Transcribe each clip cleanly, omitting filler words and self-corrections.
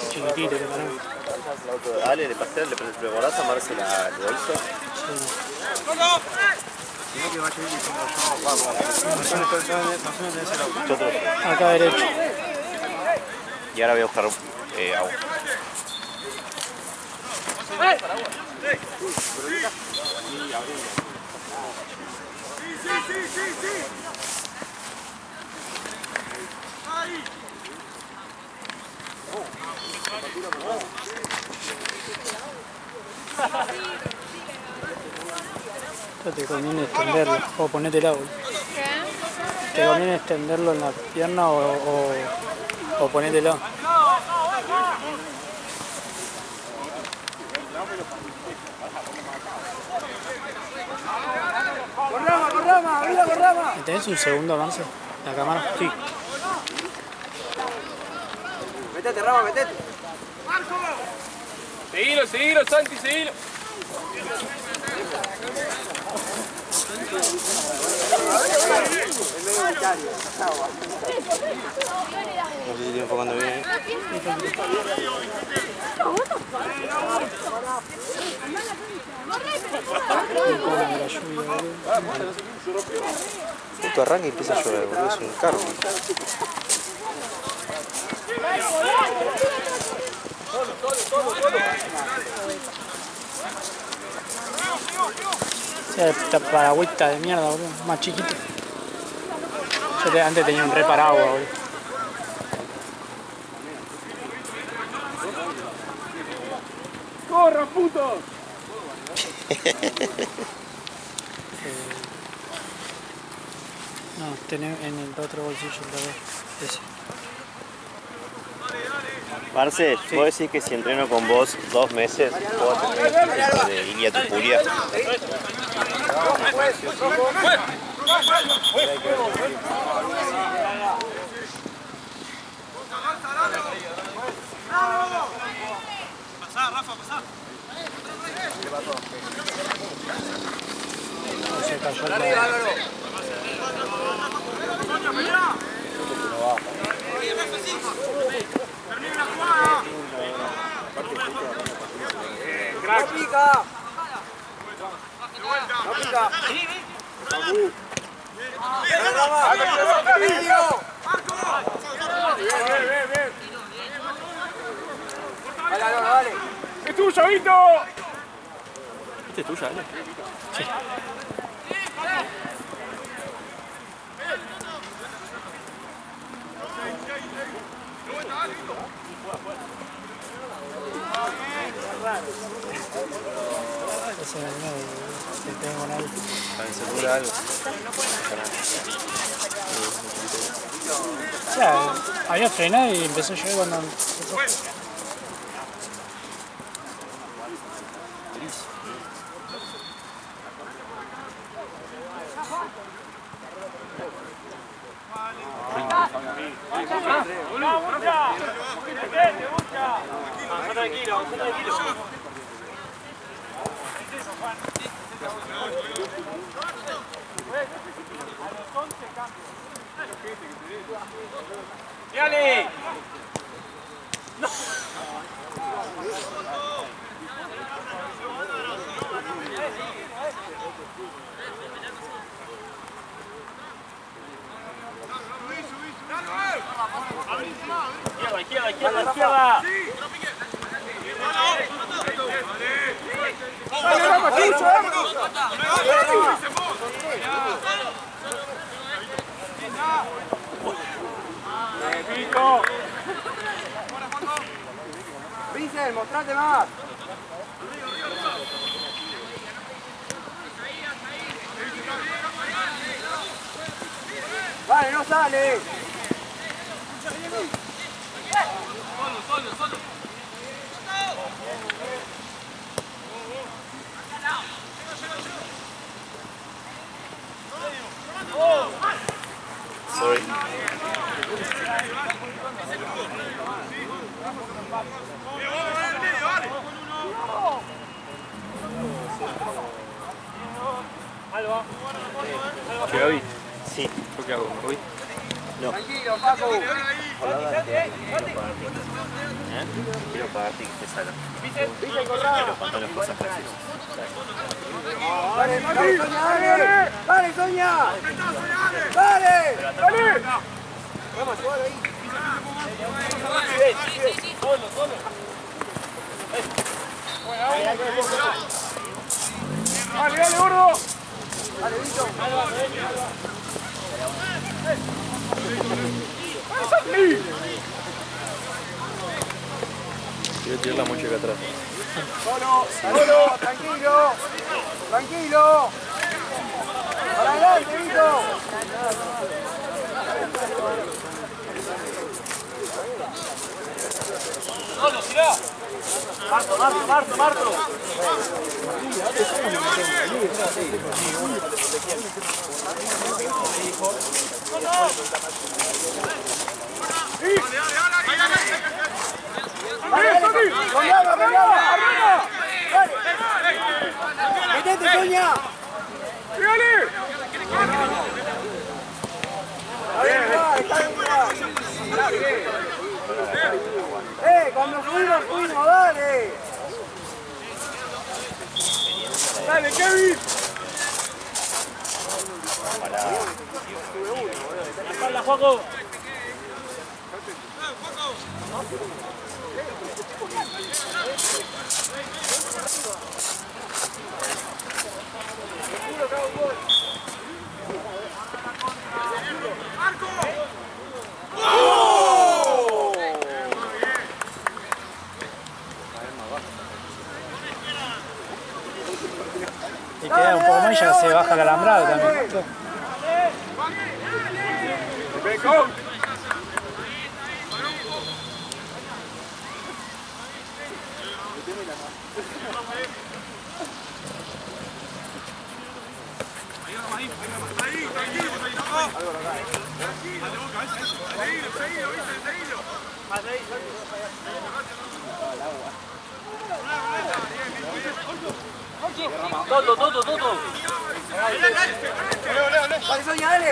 Chiquitito, que paramos. Dale, le pasé, le preparás a Marce el bolso. Sí. Si no que vaya bien y como yo, vamos. Más o menos tenés el auto. Acá derecho. Y ahora voy a buscar agua. Esto te conviene extenderlo o ponete el agua. ¿Te conviene extenderlo en la pierna o ponételo? Corrama. ¿Tenés un segundo, Marce? La cámara. Sí. Metete, Rama, metete. Seguilo, Santi, seguilo. No sé si estoy enfocando bien. Esto arranca y empieza a llover, boludo. Es un carro. Esta paragüita de mierda, boludo. Más chiquito. Yo antes tenía un re paraguas, boludo. ¡Corran, putos! No, tenés en el otro bolsillo otra vez. Ese. Marce, ¿puedo decir que si entreno con vos 2 meses, puedo tener el físico de Ilia Tupuria? Pasá, Rafa, pasá. Se cayó la... Termina la jugada. No pica. No pica. Rama. Medio. Bien. Dale. ¡Es tuyo, Vito! ¿Este es tuyo, Ale? Sí. Ese es el medio, que tengo con él. ¿También se cura algo? O sea, había frenado y empezó a llover cuando empezó. Tranquilo. ¡Dale! Izquierda. Pico. Vincent, mostrate más. Vale, no sale. Solo. Sorry. ¿Qué hoy? Sí. ¿Yo qué hago? ¿Me voy? No. Tranquilo, Paco. Quiero pagarte que te salga. Vise, corra. Pero cuando las cosas preciosas. Dale, dale, Soña, dale. Dale, Soña. Dale. ¡Dale! Vamos, jugalo ahí. ¡Dale, dale, gordo! Dale, Vito. Quiero tirar la mocha acá atrás. Solo, tranquilo. Tranquilo. Para adelante, Vito. ¡Solo, tirá! ¡Marto! ¡Metete, Soña! ¡Dígale! Está bien. Cuando fuimos, dale. ¡Dale, Kevin! ¡La espalda, Juaco! Y queda un poco más y ya se baja el alambrado también. ¡Vengo! Toto. Dale, Soña, dale.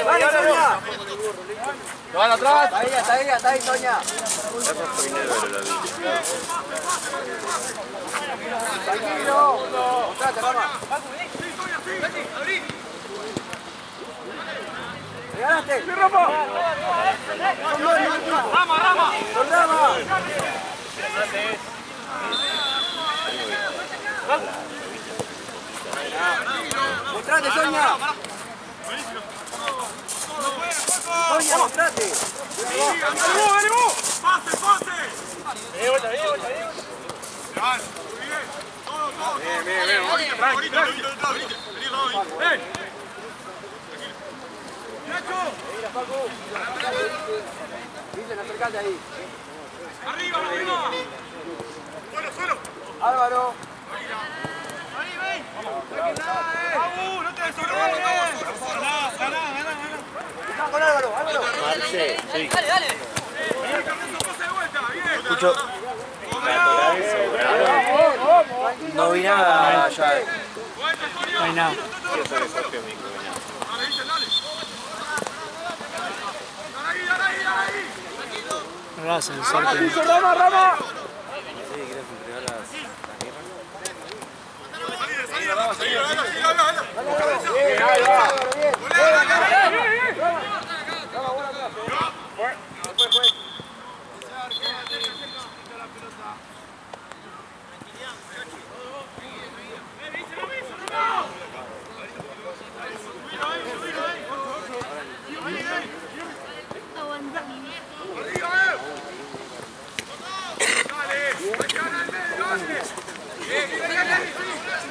Dale, Soña. ¡Lo van atrás! Está ahí, Soña. Tranquilo. Mostrate, Rama. Regalaste. ¡Sí, Rafa! Son dos, no. ¡Rama! Con Rama. Mostrate, Soña. Soña, mostrate. ¡Ánimo! ¡Pase! Bien. Tranqui. ¡Ven! Dicen, acercate ahí. ¡Arriba! ¡Suelo! Álvaro. ¡No te desordenes! ¡Ganá! Está con Álvaro. Marce, sí. ¡Dale! Escucho. No vi nada ya. No hay nada. Ahora se ensarta. ¡Rama!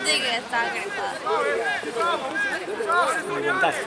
De que está crepado. Una ventaja.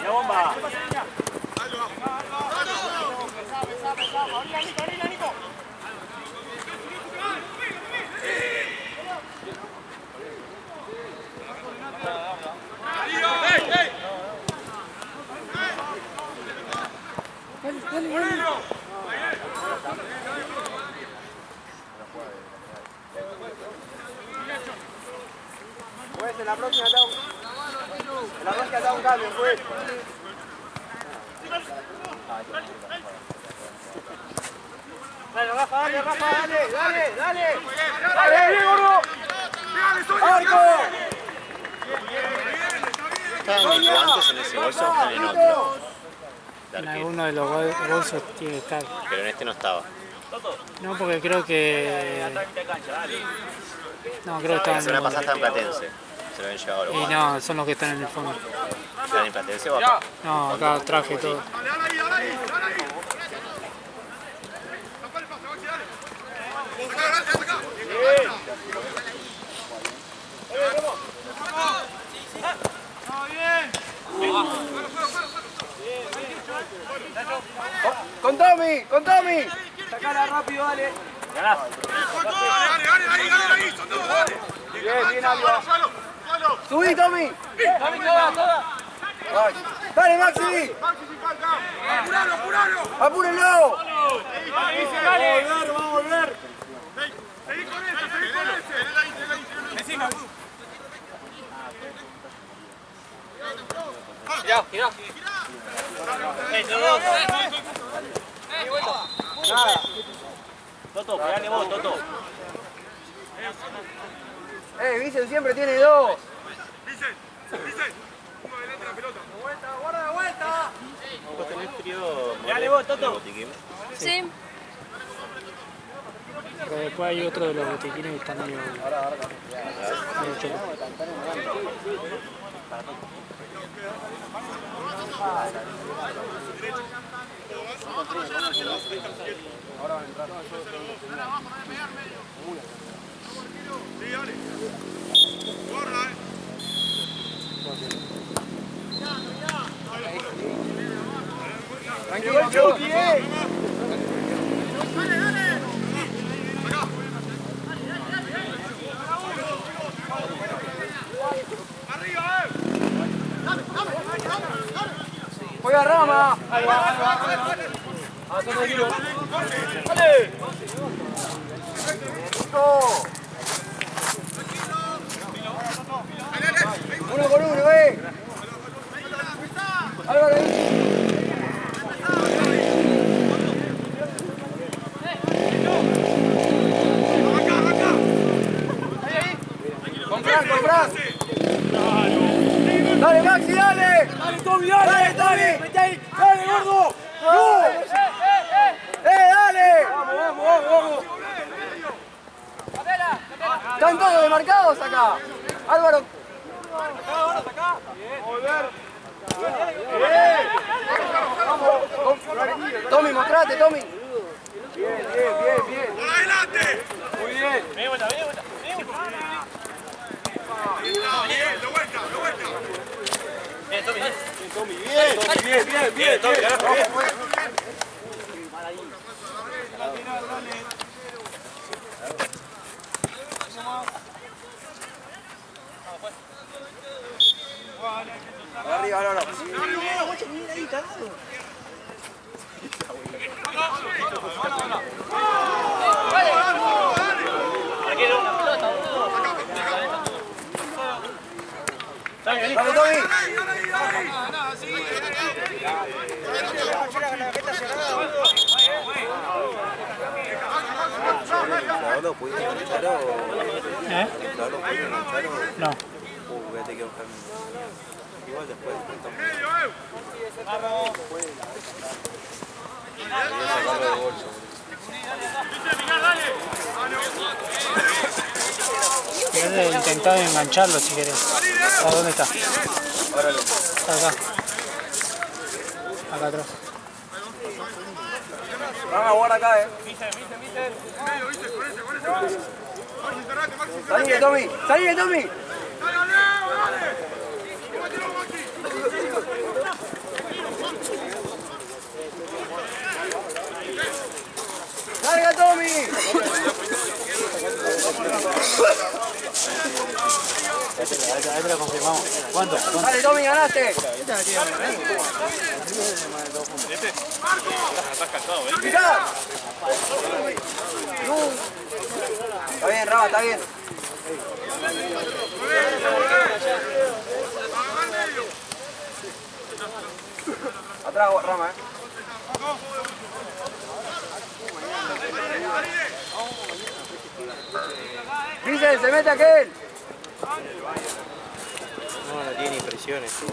¡La bomba! la próxima te hago un cambio, pues. Dale, Rafa, dale, Rafa, dale, dale, dale. Dale, bien, gordo. ¡Arco! Estaban mis guantes en ese bolso, están en otro. En alguno de los bolsos tiene que estar. Pero en este no estaba. No, porque creo que... No, creo que estaban La en semana el pasada estaba en Platense. Se lo habían llevado los Y guantes. no, son los que están en el fondo. ¿Están en Platense o acá? No, acá traje todo. Dale ahí, dale ahí, dale ahí. Tapá el pase, Maxi, dale. Adelante, acá. Con Tommy, con Tommy. Sacala rápido, dale. Dale, ahí, son todos, dale. Bien, bien, Alba. Suelo. Subí, Tommy. Dale, Maxi. Maxi, sin falta. Apuralo. Apúrenlo. Vamos a volver. Seguí con ese. Girá. Toto, pegale vos, Toto. Vicen siempre tiene dos. Vicen. Uno adelante la pelota. Vuelta. ¿Vos tenés frío? Pegale vos, Toto. Sí. Pero después hay otro de los botiquines que están medio chelos. Sí, dale. Corra, Tranquilo, Chucky, Arriba, Juega Rama. Uno con uno, Álvaro, Con Fran. Dale, Maxi, dale. Dale, Tommy. Vete ahí. Dale, gordo. ¡No! Dale. Vamos. Están todos demarcados acá. Álvaro. Tommy, mostrate, Tommy. Bien. por adelante. Muy bien. Bien, de vuelta. Bien, Tommy. Arriba, no. Dale, Tommy. ¿Lo pudiste enganchar o...? ¿Lo pudiste enganchar o...? No. Voy a tener que buscar... Igual después... Voy a sacarlo del bolso. Querés intentar engancharlo si querés. ¿A dónde está? Está acá. Acá atrás. Vamos a jugar acá, Salí, Tommy. Dale. ¡Larga, Tommy! Ahí te lo confirmamos. ¿Cuánto? Dale, Tommy, ganaste. ¡Mirá! Está bien, Raba, está bien. Atrás, Rama, Vicen, se mete aquel. No tiene ni presión esto.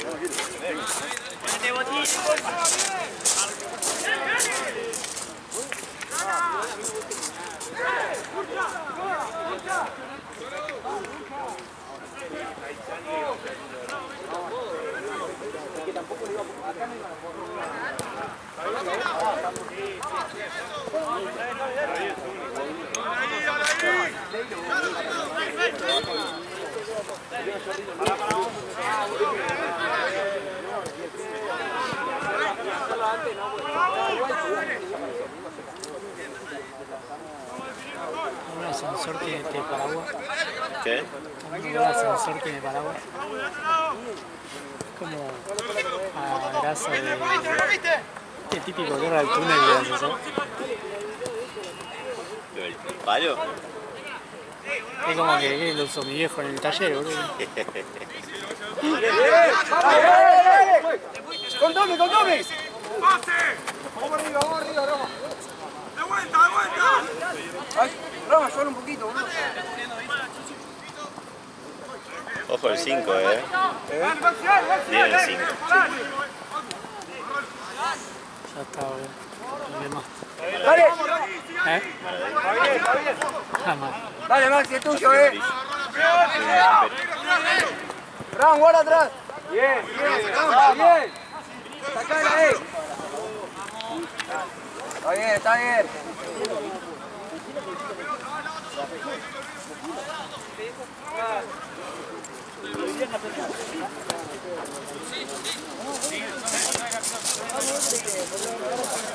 ¿Un ascensor tiene paraguas? ¿Qué? ¿Un ascensor tiene paraguas? Como a grasa de... Este típico olor al túnel del ascensor. ¿El palo? Es como que lo usó mi viejo en el taller, boludo. ¡Con Tommy, con Tommy! ¡Pase! Vamos arriba, Rama. ¡De vuelta, de vuelta! Ay, Rama, suena un poquito, boludo. Ojo el 5, Tiene el 5. Ya está, boludo. No ve más. Dale. ¿Eh? Está bien. Jamás. Dale, Maxi, es tuyo, Ram, guarda atrás. Bien, Ram, bien. Sacala ahí. Está bien, está bien.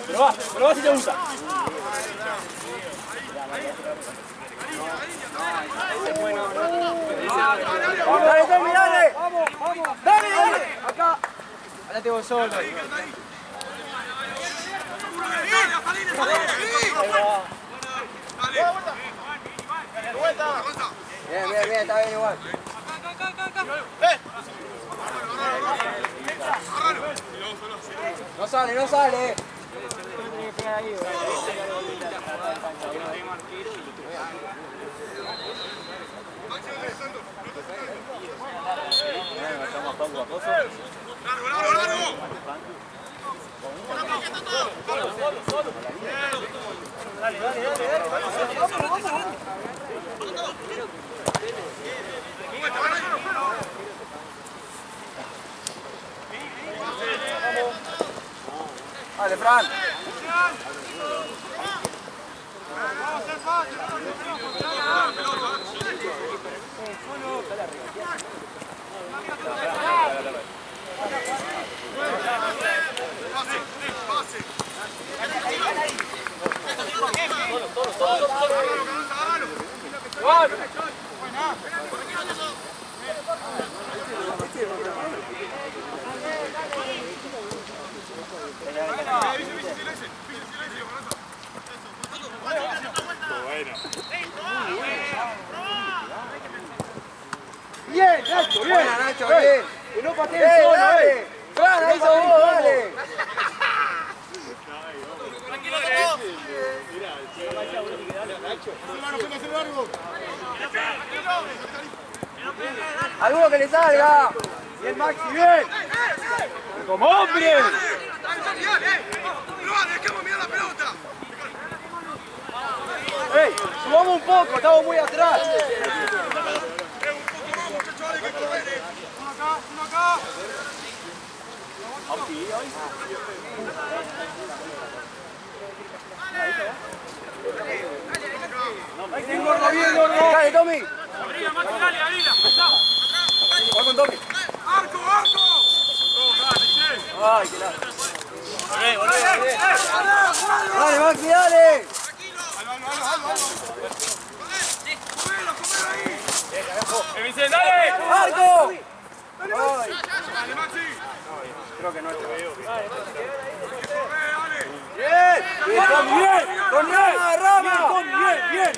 Pero va si te gusta. Dale, Tommy, dale. Dale. Acá. Háblate vos solo. Bien, está bien igual. No sale. Dale, Fran. Bien, Nacho, bien. Buena, Nacho, bien. Que no pateen solo, dale. Fran, ahí sos vos, dale. Alguno que le salga. Bien, Maxi, bien. Como hombre. ¡Dejemos mirar la pelota! Ey, subamos un poco, estamos muy atrás. Uno acá. Bien, gordo. Dale, Tommy. Abrila, Maxi, dale, abrila. Va con Tommy. ¡Arco! Ay, qué lástima. Dale, Maxi, dale. ¡Vicente, dale! ¡Arco! ¡Dale, Maxi! Creo que no es. ¡Dale! Bien, Tommy, bien. Con Rama, Rama.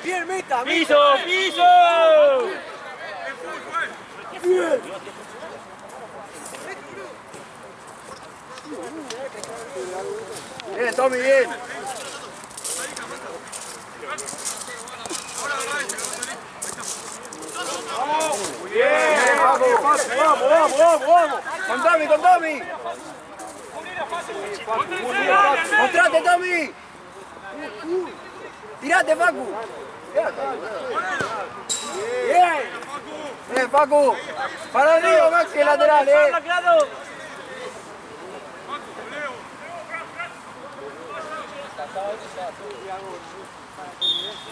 Bien, meta. ¡Piso! Bien. Bien, Tommy, bien. Muy bien, vamos. Con Tommy. Mostrate, Tommy. Tirate, Facu. Bien, Facu. Para arriba, Maxi, el lateral,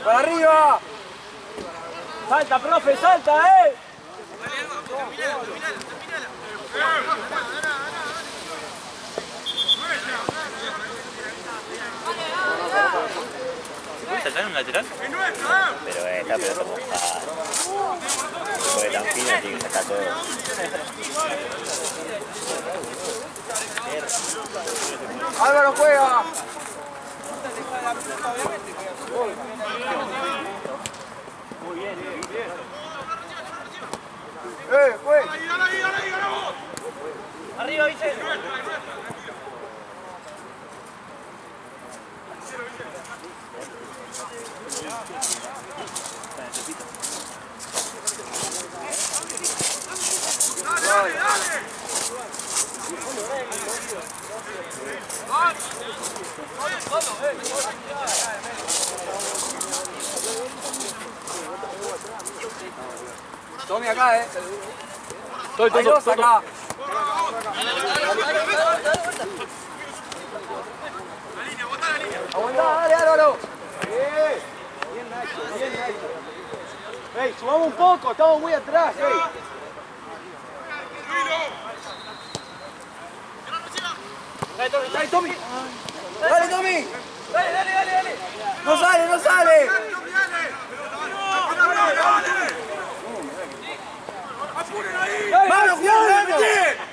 Para arriba. Salta, profe, salta, ¿Puedes saltar en un lateral? Pero esta pelota mojada. Porque tan fina tiene que sacar todo. Álvaro juega. Muy bien. Juega. Arriba, Vicente. Tommy acá, Estoy Hay dos acá. Aguantá, dale, Álvaro. Bien, Nacho. Ey, subamos un poco, estamos muy atrás, Dale, Tommy. Dale, Tommy. Dale. No sale.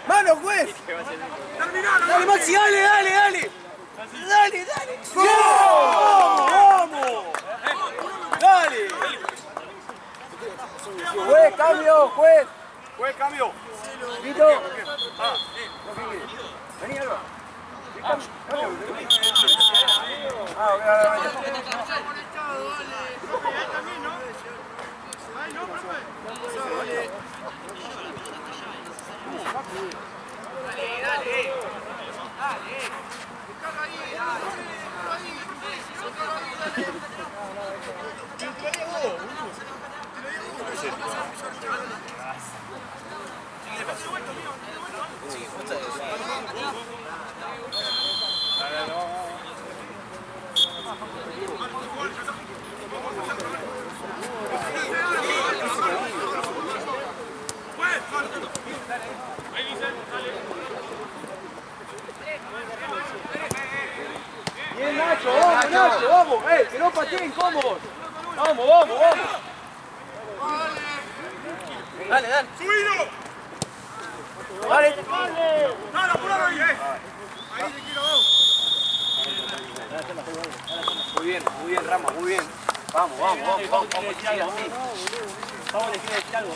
Mano, juez. Dale, Maxi, dale. ¡Vamos! Dale. Juez, cambio. Juez, cambio. Vito. Vení, Álvaro. Bien, Nacho, vamos. Que no pateen cómodos. Vamos. Dale. ¡Subido! Dale. ¡Dale, apuralo ahí! Ahí te quiero, Muy bien, Rama, muy bien. Vamos. Vamos a elegir algo. Vamos a elegir algo. Vamos a elegir algo.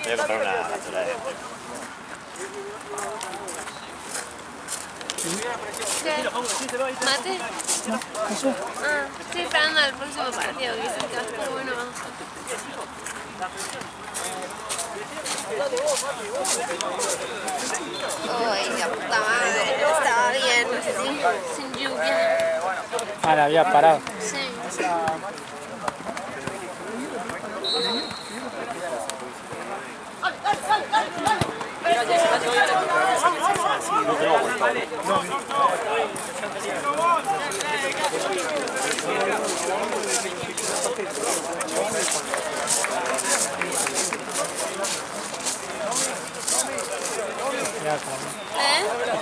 Voy a comprar una basura de ¿Mate? Ah, estoy esperando al próximo partido, que dicen que va a estar bueno. Ay, la puta madre, estaba bien, sin lluvia. Ah, la había parado. Sí.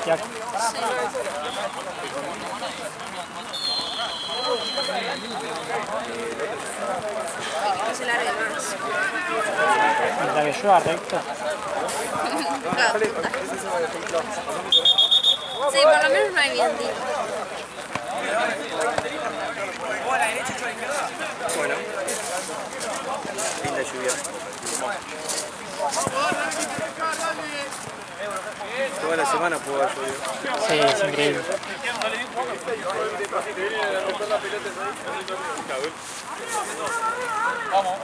Ya, Que se largue más. mientras que yo recto. Sí, por lo menos no hay vientito. a la derecha y yo a la izquierda? Bueno. Linda lluvia. Toda la semana pudo haber llovido. Sí, es increíble. Vamos.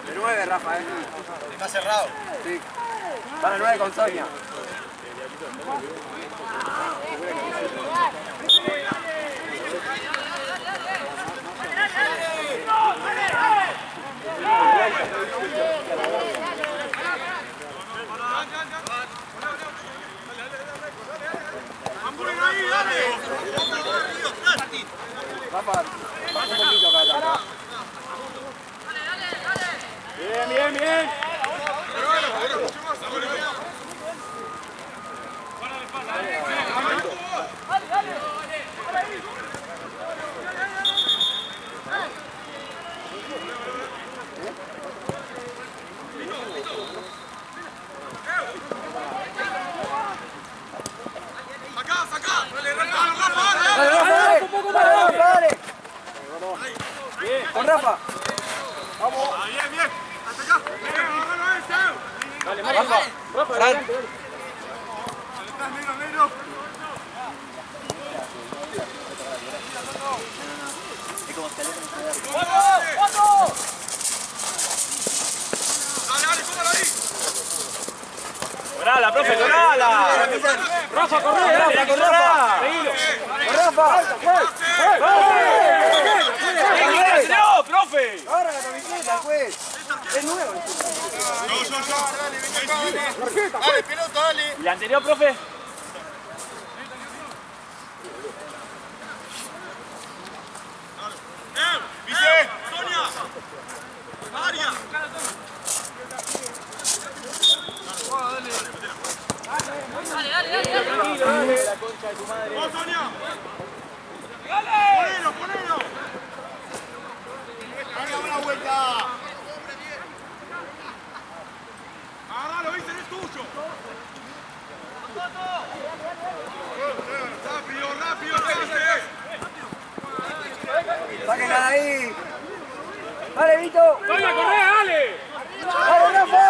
De 9, Rafa, Está cerrado. Sí. Para 9 con Sonia. Rafa, un poquito acá atrás. Bien, bien, bien. Con Rafa. Bien, bien. Hasta acá. Dale, Rafa. Rafa, adelante. Estás negro, negro. Dale, dale, cómala ahí. ¡Corala, profe, corala! ¡Rafa, corre! ¡Rafa, con Rafa! ¡Seguilo! Con Rafa. ¡No, profe! Ahora la camiseta, pues. Es nuevo. Dale, pelota, dale. ¿Y la anterior, profe? Vicente, Sonia. María. ¡Vamos, Sonia! ¡Ponelo, ponelo! ¡Haga una vuelta! ¡Agarralo, Vicente, es tuyo! ¡Rápido, rápido, rápido! Sáquenla de ahí. Dale, Vito. ¡Sonia, corre, dale! Dale, Rafa.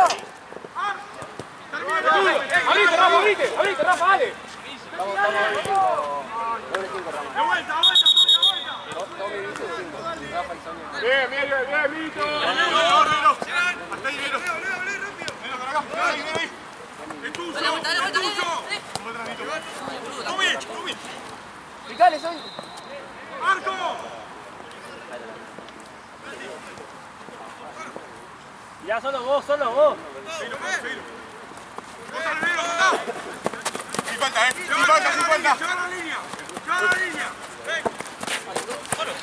¡Abrite, Rafa, abrite! ¡Abrite, Rafa, dale! ¡De vuelta, vuelta, Sonia, vuelta! Bien, bien, bien, Vito. Hasta ahí, Nero. Nero, para acá. Dale, ven ahí. Es tuyo, es tuyo. Tome, tome. Picale, soy. ¡Marco! Ya, solo vos, solo vos. Seguilo, seguilo. ¡Bota, Nero, bota! 50, 50, 50. ¡Lleva la línea! ¡Lleva la línea!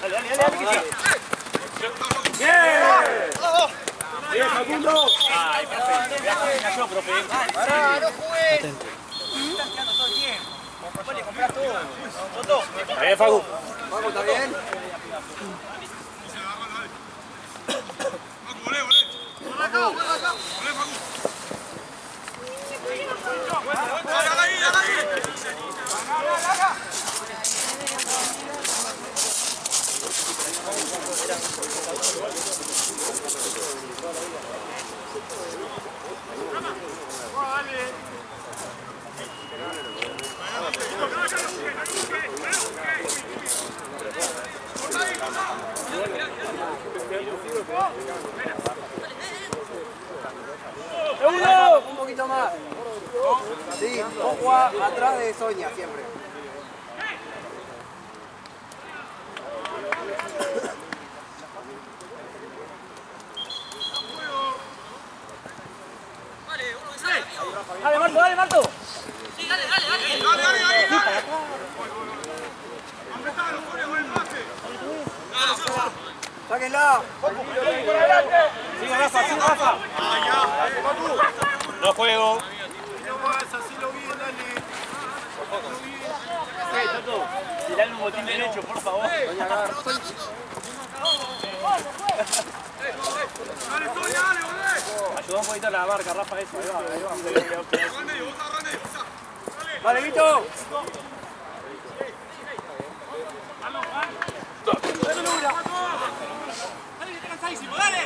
Dale, dale, dale, que sí. ¡Bien! ¡Bien, Facundo! ¡Ay, profe! ¡Ya coordinación, profe! Pará, no jugué. Atento. Están quedando todo el tiempo. Después le comprás todo. Soto. Está bien, Facu. Vamos, ¿está bien? ¡Volé, volé! ¡Volé acá, volé acá! ¡Volé, Facu! ¡Dale ahí, dale ahí! Un poquito más. Sí, vos jugás atrás de Sonia siempre. Dale, Marto, dale, Marto. ¡Dale, dale, ahí! ¡Apretalo, Sonia, con el pase! Sáquenla. Sigue, Rafa, sigue, Rafa. No juego. Tirale un botín derecho, por favor. Ayudó un poquito la marca, Rafa, eso. Ahí va. Vale, Vito. Guarda.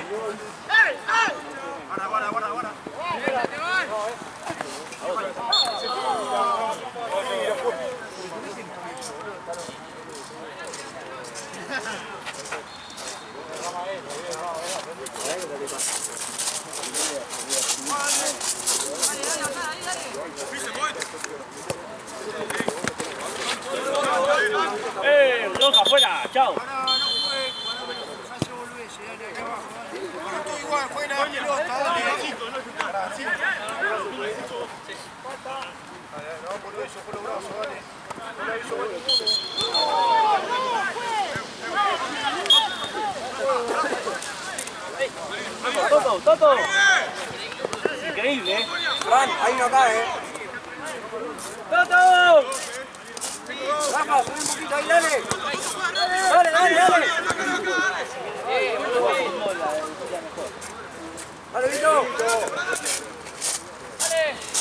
Loca, afuera, chao. Igual, buena pelota, dale. No, por eso, por los brazos, dale. Toto. Increíble, Fran, ahí no cae, Toto. Rafa, sube un poquito ahí, dale. Dale. Dale, Vito.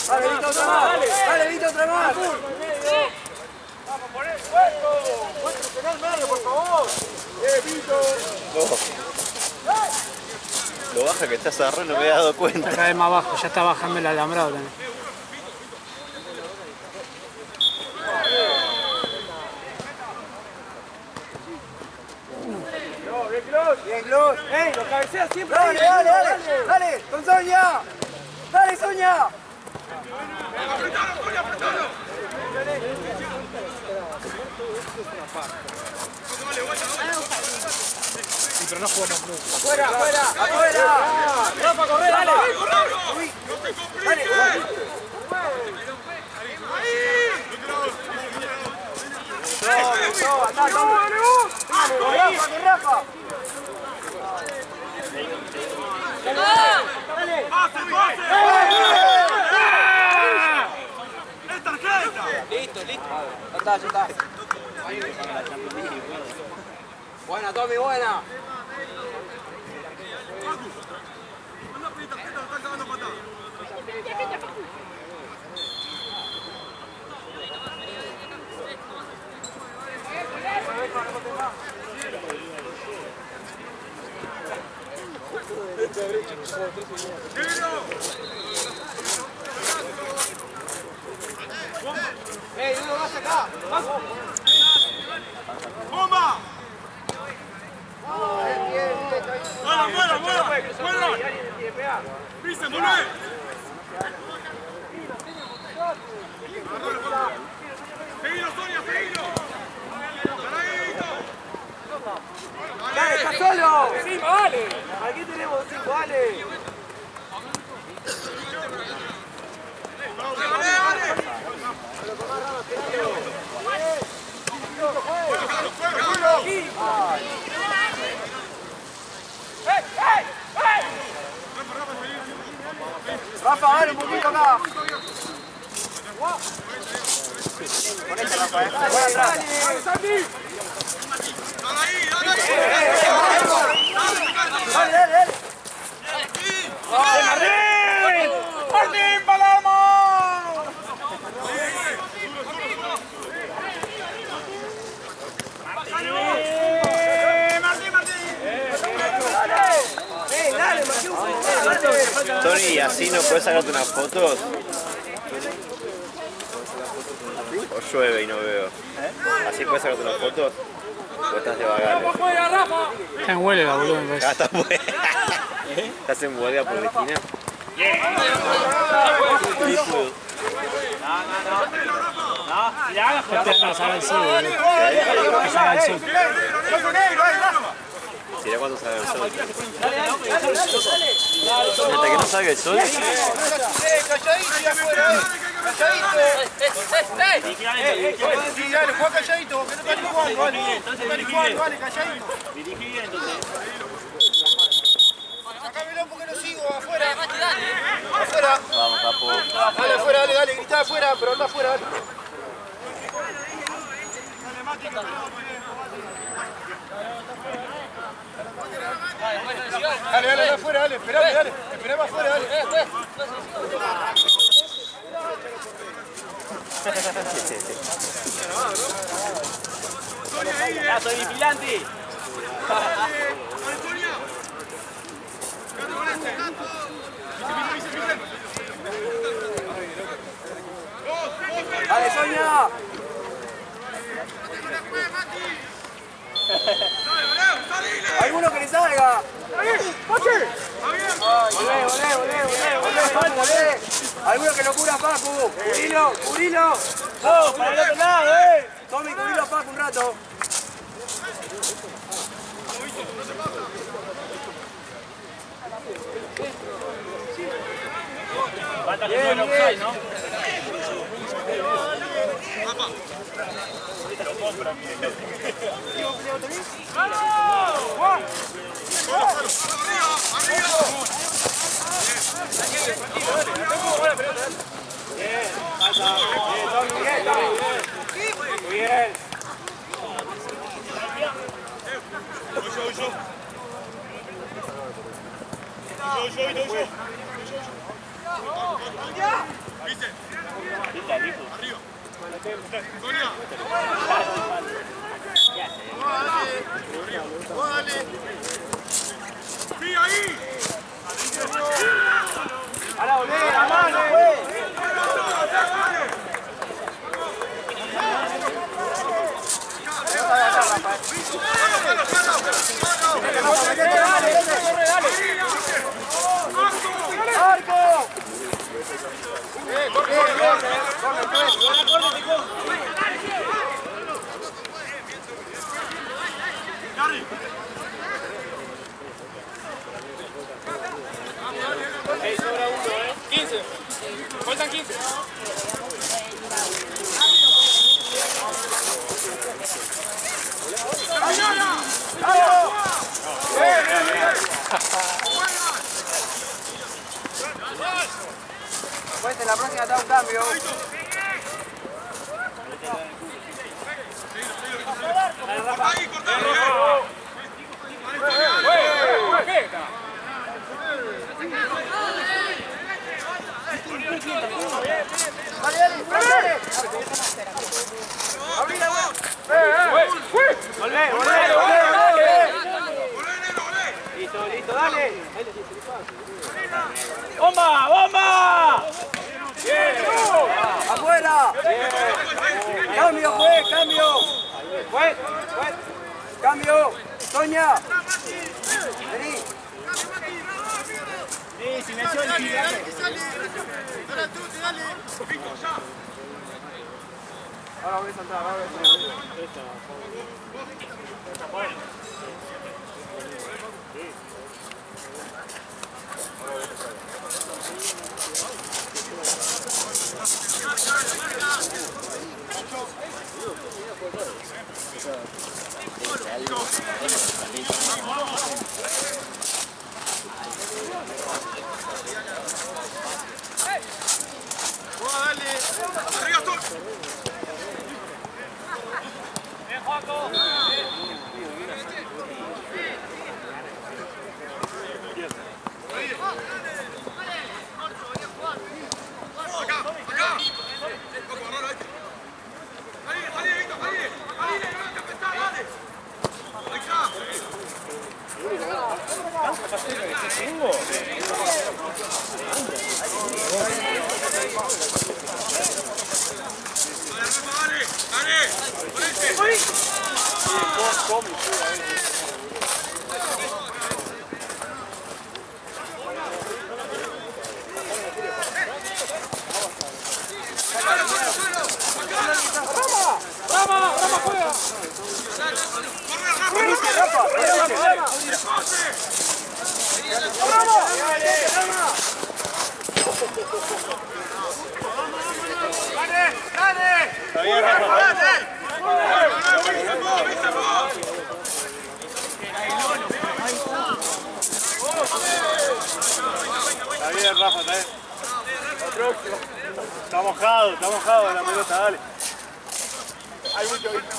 Dale, Vito, otra más. Dale, Vito, otra más. Vamos, poné el puesto. Puesto en el medio, por favor. Vito. Lo baja que estás agarrando, no me he dado cuenta. Acá es más bajo, ya está bajando el alambrado también. Bien, Glus. ¡Ey! ¡Lo cabeceas siempre! ¡Dale! ¡Con Sonia! ¡Dale, Sonia! Sí, pero no jugamos mucho. ¡Afuera! ¡Rafa, corre, dale! ¡Dale! ¡Rafa! Listo. Ya está. Buena, Tommy, buena. ¡Ey, uno más acá! ¡Bomba! ¡Vuela! ¡Pisa, volvé! ¡Seguilo, Sonia, seguilo! ¡Dale, está solo! ¡Sí, vale! Aquí tenemos 5, vale. Rafa, dale un poquito acá. Ponete, Rafa, voy atrás. Dale. ¡Martín Palermo! Dale, Martín. Tony, ¿así no puedes sacarte unas fotos? ¿O llueve y no veo? ¿Así puedes sacarte unas fotos? ¿O estás de vagales? Está en huelga, boludo, me parece. Estás ¿Estás en huelga por la esquina? No, ya, Este no salga el sol, boludo. Que salga el sol. ¿Será cuando salga el sol? ¿Hasta que no salga el sol? Calladito afuera. Calladito. Dale, juega calladito, que no están jugando, vale. Vale, calladito. dirigí bien entonces. Sacámelo porque no sigo, afuera. Afuera. Vamos, capo. Dale, afuera, dale, grita afuera, pero anda afuera, dale. Dale, dale, afuera, dale, esperame, dale. Esperame afuera, dale. Ya soy vigilante. ¡Dale, Sonia! ¡Alguno que le salga! ¡Volvé! ¡Alguno que lo cura a Pacu! ¡Curilo! ¡Curilo! ¡Oh, para el otro lado, Tommy, curilo a Pacu un rato. Falta que no el offside, ¿no? Muy bien. Ahora volvé, la mano, ¡Arco! Sobra uno, 15. Faltan 15. Pues en la próxima da un cambio. Listo, dale. ¡Bomba! ¡Bomba! ¡Afuera! ¡Cambio, juez! ¡Cambio! ¡Juez! ¡Cambio! ¡Sonia! Vení. Sí, si me suena, Ahora voy a saltar, ahora voy a saltar. Está bien, Rafa, está bien. Está mojado la pelota, dale. Hay mucho viento.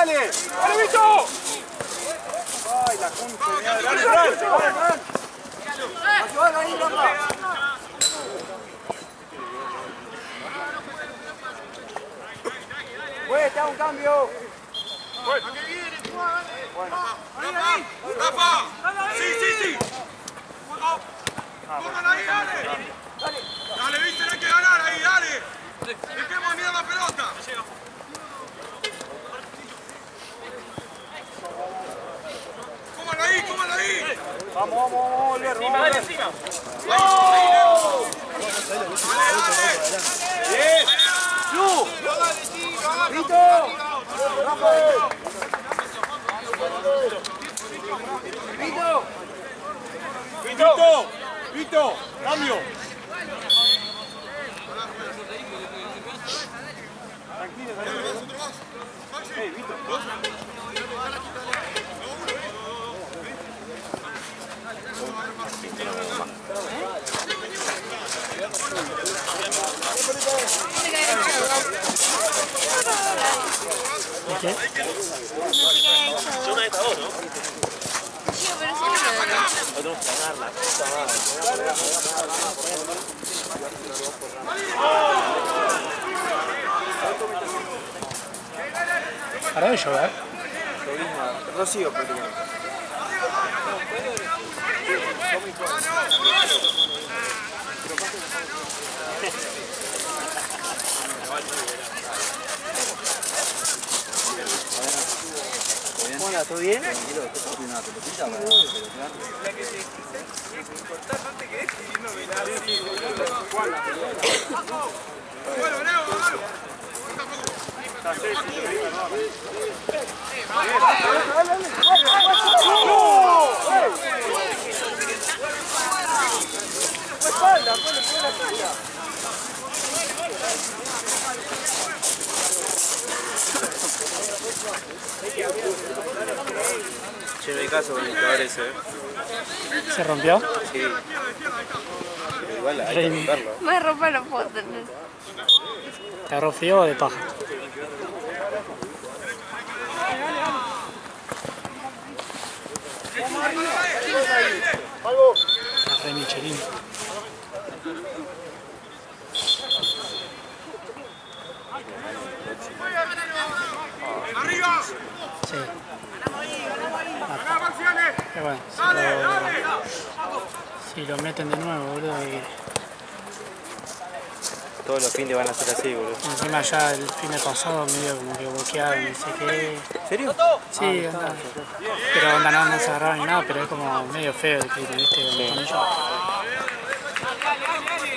dale. ¡Dale, Vito! ¡Ay, la concha! ¡Dale, Fran! ¡Ayúdala ahí, Rafa! Güey, te hago un cambio. Rafa, sí. Pongan ahí, dale. Dale, viste, hay que ganar ahí, dale. Dejemos miedo a la pelota. Cómala ahí. Vamos, Oliver. Dale, encima. Dale. Bien. ¡Lu! ¡Vito! ¡Rafael! ¡Vito! ¡Cambio! Tranquilo. Vito. ¿Qué? Yo una de estas dos, ¿no? Sí, pero sí, no. Tenemos que ganarla. Paró de llover. Rocío, prácticamente. Hola, ¿todo bien? Tranquilo, estoy una pelotita para pelotear. Bueno, Leo, hágalo. Che, no hay caso con el cabrón ese, ¿eh? ¿Se rompió? Sí. Pero igual hay que romperlo. Más ropa no puedo tener. ¿Te agarró frío o de paja? La re Michelin. ¡Arriba! Sí. ¡Ganá, Maxiane! Qué bueno. Si lo meten de nuevo, boludo. Todos los fines van a ser así, boludo. Encima ya el fin de pasado medio como que bloquearon, no sé qué. ¿En serio? Sí, onda. Pero onda no se agarraron ni nada, pero es como medio feo el clip, ¿viste? Con ellos.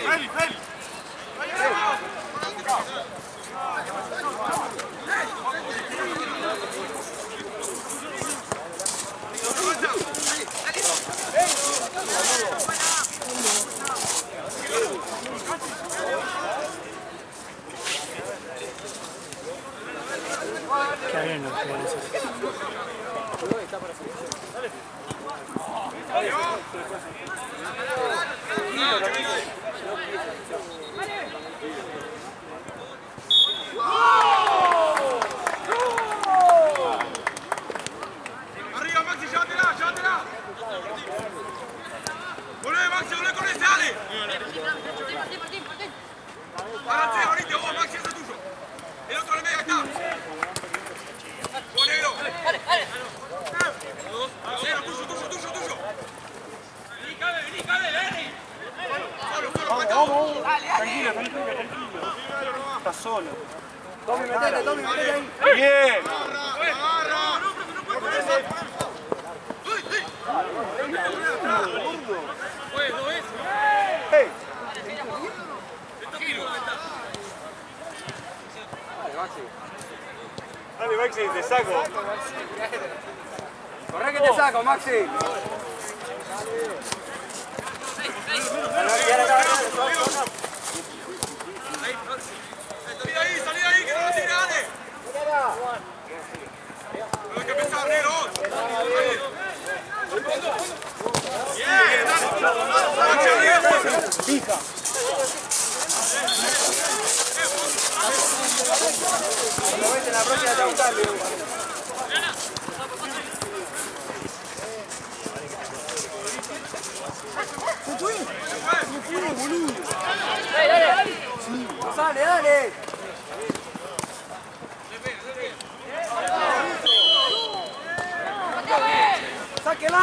¡Feli! Qué bien los jugadores. ¡Arriba, Maxi! ¡Llévatela! ¡Volvé, Maxi! ¡Volvé con ese! ¡Dale! ¡Párate, ahorita! ¡Vos, Maxi! ¡Ese es tuyo! ¡El otro en el medio! ¡Ahí está! ¡Vos, negro! ¡Dale! ¡Tuyo! ¡Vení, cabe! ¡Solo! Tranquilo. Estás solo. Tommy, metete ahí. Bien. ¡Agarra! ¡No puede con eso! Hey. Dale, Maxi, te saco. Corre que te saco, Maxi. ¡Salí ahí! ¡Que no lo tire, dale! No hay que pensar, negro. ¡Bien! ¡Dale! Fija. Cuando ves en la próxima te hago un cambio. Dale, dale. ¡Sáquela,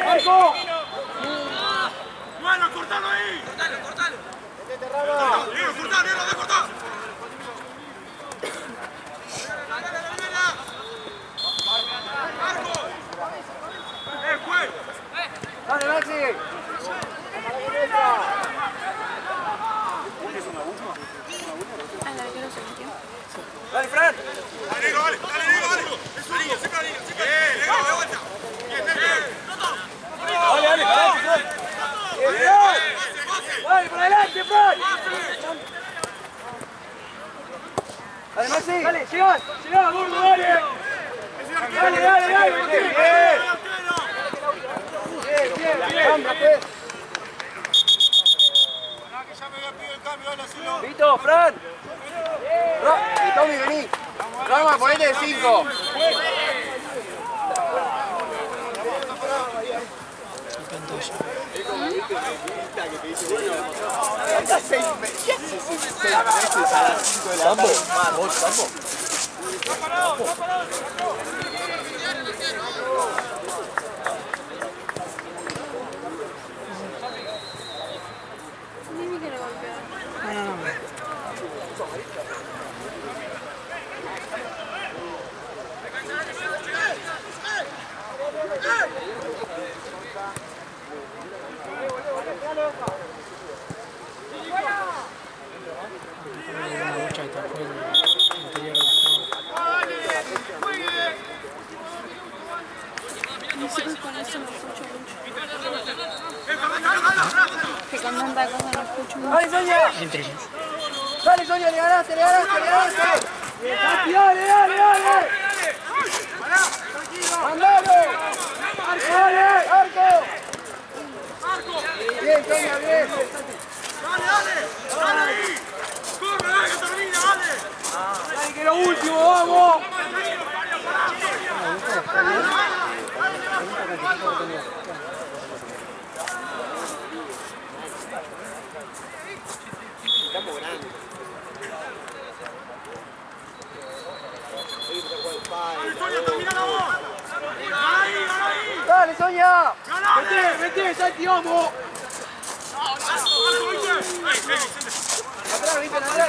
¡Marco! ¡Bueno, cortalo ahí! ¡Cortalo! ¡Diego, cortalo, Diego, de cortar! ¡Marco! ¡Juez! ¡Dale, Maxi! ¡Dale, Fran! ¡Dale, Diego, dale! ¡Es su línea, siempre la línea! ¡Bien, Diego, de vuelta! ¡Bien! ¡Dale! ¡Dale, por adelante, Fran! ¡Dale, Maxi! ¡Dale, llegá, gordo, dale! ¡Dale! ¡Bien! Vito, Fran. Y Tommy, vení. Rama, ponete de 5. ¡Dale, Sonia! ¡Dale, Sonia! ¡Le ganaste! ¡Dale! ¡Mandalo! ¡Arco! Bien, Sonia, bien. ¡Dale ahí! ¡Corre, que termina, dale! ¡Dale, que lo último, vamos! ¡Dale, Sonia, termina la voz! ¡Ahí! ¡Dale, Sonia! ¡Ganá! ¡Vete, Santi, vamos! ¡Atrás, Vito, atrás!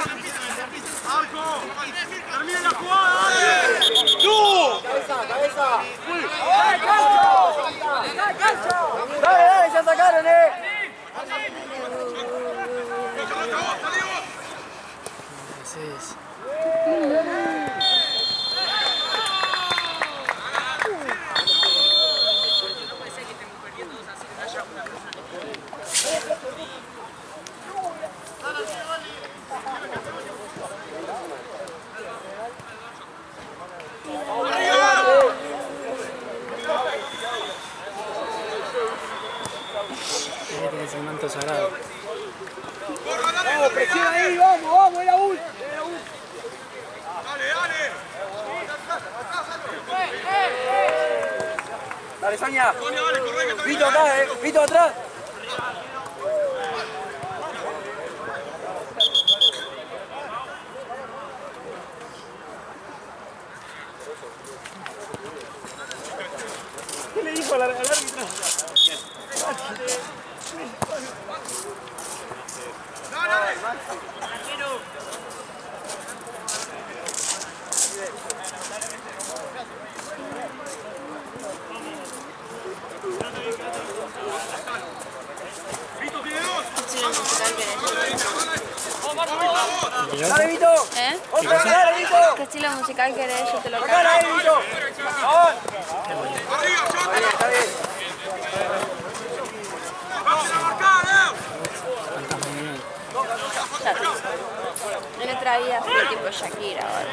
¡Arco! ¡Termina la jugada, dale! ¡Tú! ¡Cabeza! ¡Dale, ya sacaron, Es el manto sagrado. ¡Vamos, presiona ahí! ¡Vamos! ¡Es la última! ¡Dale, Sonia! ¡Vito acá, ¡Vito atrás! ¿Qué le dijo al árbitro? ¡Dale, Vito! ¡Otra vez, dale, Vito! ¿Qué estilo musical querés? Yo te lo ¡Sacala ahí, Vito! ¡Vamos! Está bien. No le traía así tipo Shakira o algo.